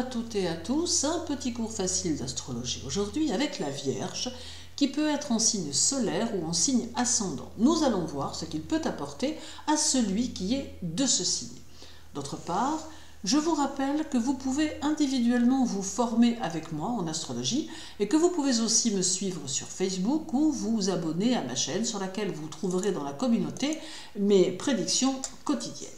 à toutes et à tous, un petit cours facile d'astrologie aujourd'hui avec la Vierge qui peut être en signe solaire ou en signe ascendant. Nous allons voir ce qu'il peut apporter à celui qui est de ce signe. D'autre part, je vous rappelle que vous pouvez individuellement vous former avec moi en astrologie et que vous pouvez aussi me suivre sur Facebook ou vous abonner à ma chaîne sur laquelle vous trouverez dans la communauté mes prédictions quotidiennes.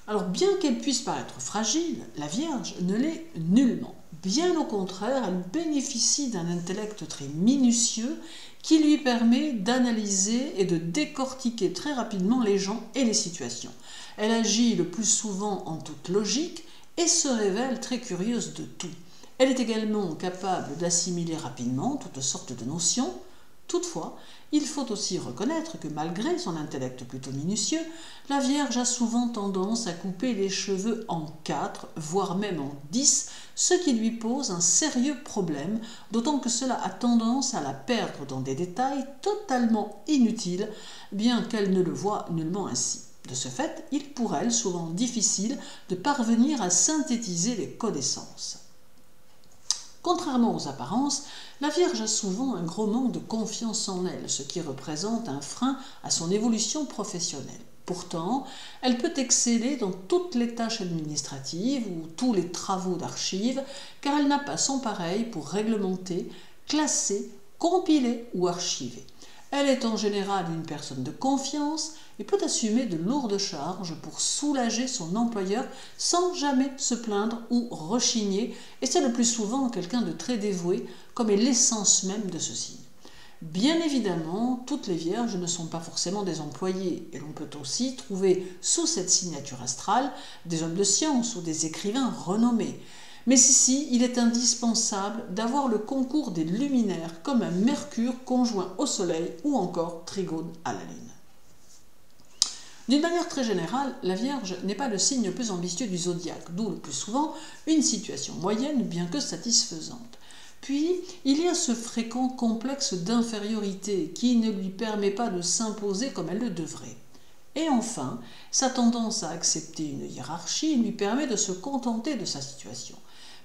Alors bien qu'elle puisse paraître fragile, la Vierge ne l'est nullement. Bien au contraire, elle bénéficie d'un intellect très minutieux qui lui permet d'analyser et de décortiquer très rapidement les gens et les situations. Elle agit le plus souvent en toute logique et se révèle très curieuse de tout. Elle est également capable d'assimiler rapidement toutes sortes de notions. Toutefois, il faut aussi reconnaître que malgré son intellect plutôt minutieux, la Vierge a souvent tendance à couper les cheveux en 4, voire même en 10, ce qui lui pose un sérieux problème, d'autant que cela a tendance à la perdre dans des détails totalement inutiles, bien qu'elle ne le voie nullement ainsi. De ce fait, il est pour elle souvent difficile de parvenir à synthétiser les connaissances. Contrairement aux apparences, la Vierge a souvent un gros manque de confiance en elle, ce qui représente un frein à son évolution professionnelle. Pourtant, elle peut exceller dans toutes les tâches administratives ou tous les travaux d'archives, car elle n'a pas son pareil pour réglementer, classer, compiler ou archiver. Elle est en général une personne de confiance et peut assumer de lourdes charges pour soulager son employeur sans jamais se plaindre ou rechigner, et c'est le plus souvent quelqu'un de très dévoué, comme est l'essence même de ce signe. Bien évidemment, toutes les Vierges ne sont pas forcément des employés, et l'on peut aussi trouver sous cette signature astrale des hommes de science ou des écrivains renommés. Mais ici, il est indispensable d'avoir le concours des luminaires comme un Mercure conjoint au Soleil ou encore trigone à la Lune. D'une manière très générale, la Vierge n'est pas le signe le plus ambitieux du zodiaque, d'où le plus souvent une situation moyenne bien que satisfaisante. Puis, il y a ce fréquent complexe d'infériorité qui ne lui permet pas de s'imposer comme elle le devrait. Et enfin, sa tendance à accepter une hiérarchie lui permet de se contenter de sa situation.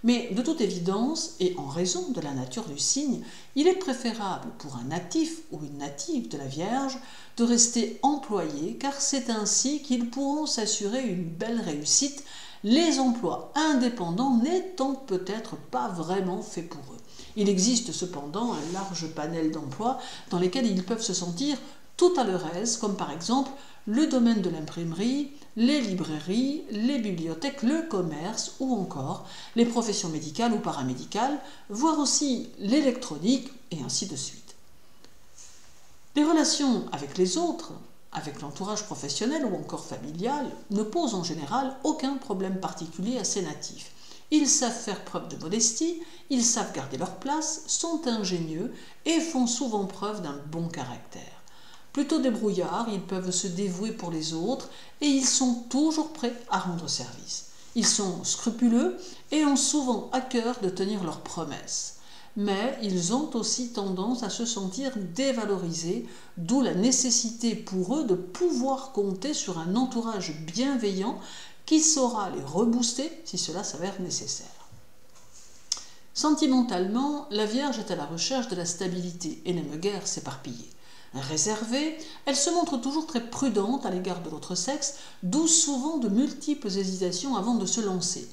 Mais de toute évidence, et en raison de la nature du signe, il est préférable pour un natif ou une native de la Vierge de rester employé, car c'est ainsi qu'ils pourront s'assurer une belle réussite, les emplois indépendants n'étant peut-être pas vraiment faits pour eux. Il existe cependant un large panel d'emplois dans lesquels ils peuvent se sentir tout à leur aise, comme par exemple le domaine de l'imprimerie, les librairies, les bibliothèques, le commerce ou encore les professions médicales ou paramédicales, voire aussi l'électronique et ainsi de suite. Les relations avec les autres, avec l'entourage professionnel ou encore familial, ne posent en général aucun problème particulier à ces natifs. Ils savent faire preuve de modestie, ils savent garder leur place, sont ingénieux et font souvent preuve d'un bon caractère. Plutôt débrouillards, ils peuvent se dévouer pour les autres et ils sont toujours prêts à rendre service. Ils sont scrupuleux et ont souvent à cœur de tenir leurs promesses. Mais ils ont aussi tendance à se sentir dévalorisés, d'où la nécessité pour eux de pouvoir compter sur un entourage bienveillant qui saura les rebooster si cela s'avère nécessaire. Sentimentalement, la Vierge est à la recherche de la stabilité et n'aime guère s'éparpiller. Réservée, elle se montre toujours très prudente à l'égard de l'autre sexe, d'où souvent de multiples hésitations avant de se lancer.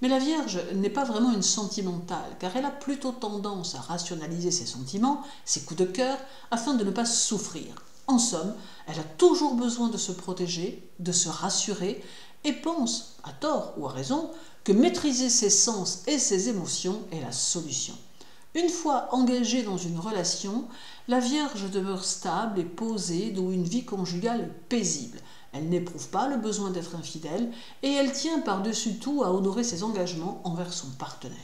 Mais la Vierge n'est pas vraiment une sentimentale, car elle a plutôt tendance à rationaliser ses sentiments, ses coups de cœur, afin de ne pas souffrir. En somme, elle a toujours besoin de se protéger, de se rassurer, et pense, à tort ou à raison, que maîtriser ses sens et ses émotions est la solution. Une fois engagée dans une relation, la Vierge demeure stable et posée, d'où une vie conjugale paisible. Elle n'éprouve pas le besoin d'être infidèle et elle tient par-dessus tout à honorer ses engagements envers son partenaire.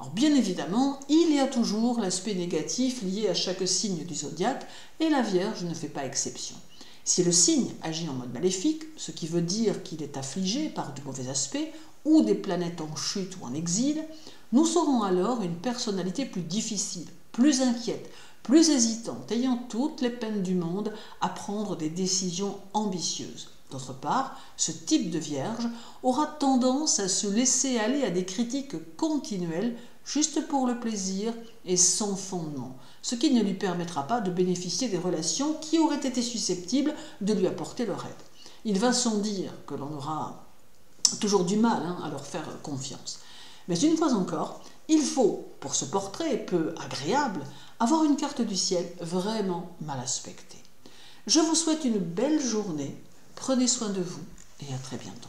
Alors bien évidemment, il y a toujours l'aspect négatif lié à chaque signe du zodiaque et la Vierge ne fait pas exception. Si le signe agit en mode maléfique, ce qui veut dire qu'il est affligé par de mauvais aspects ou des planètes en chute ou en exil, nous serons alors une personnalité plus difficile, plus inquiète, plus hésitante, ayant toutes les peines du monde à prendre des décisions ambitieuses. D'autre part, ce type de vierge aura tendance à se laisser aller à des critiques continuelles juste pour le plaisir et sans fondement, ce qui ne lui permettra pas de bénéficier des relations qui auraient été susceptibles de lui apporter leur aide. Il va sans dire que l'on aura toujours du mal à leur faire confiance. Mais une fois encore, il faut, pour ce portrait peu agréable, avoir une carte du ciel vraiment mal aspectée. Je vous souhaite une belle journée, prenez soin de vous et à très bientôt.